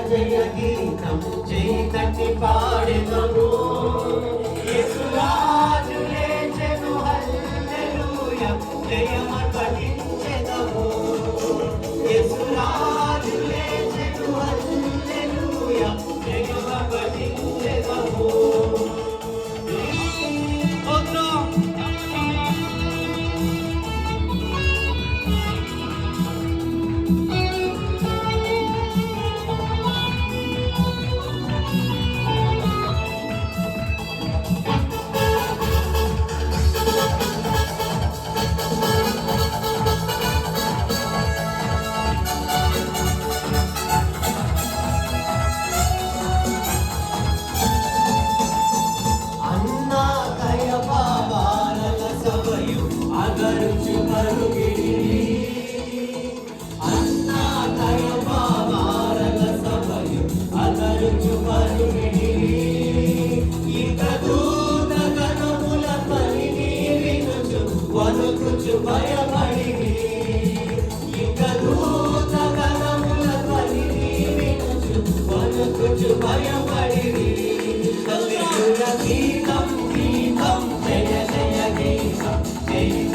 జయ గీతం చేతటి పాడెదము యేసురాజు లేచెను హల్లెలూయా జయమర్పణించెదము యేసురాజు లేచెను హల్లెలూయా జయమర్పణించెదము భయపడి ఇక దూత గణముల పని వినుచు వణుకుచు భయపడి హల్లెలూయా గీతం గీతం జయ జయ గీతం జయ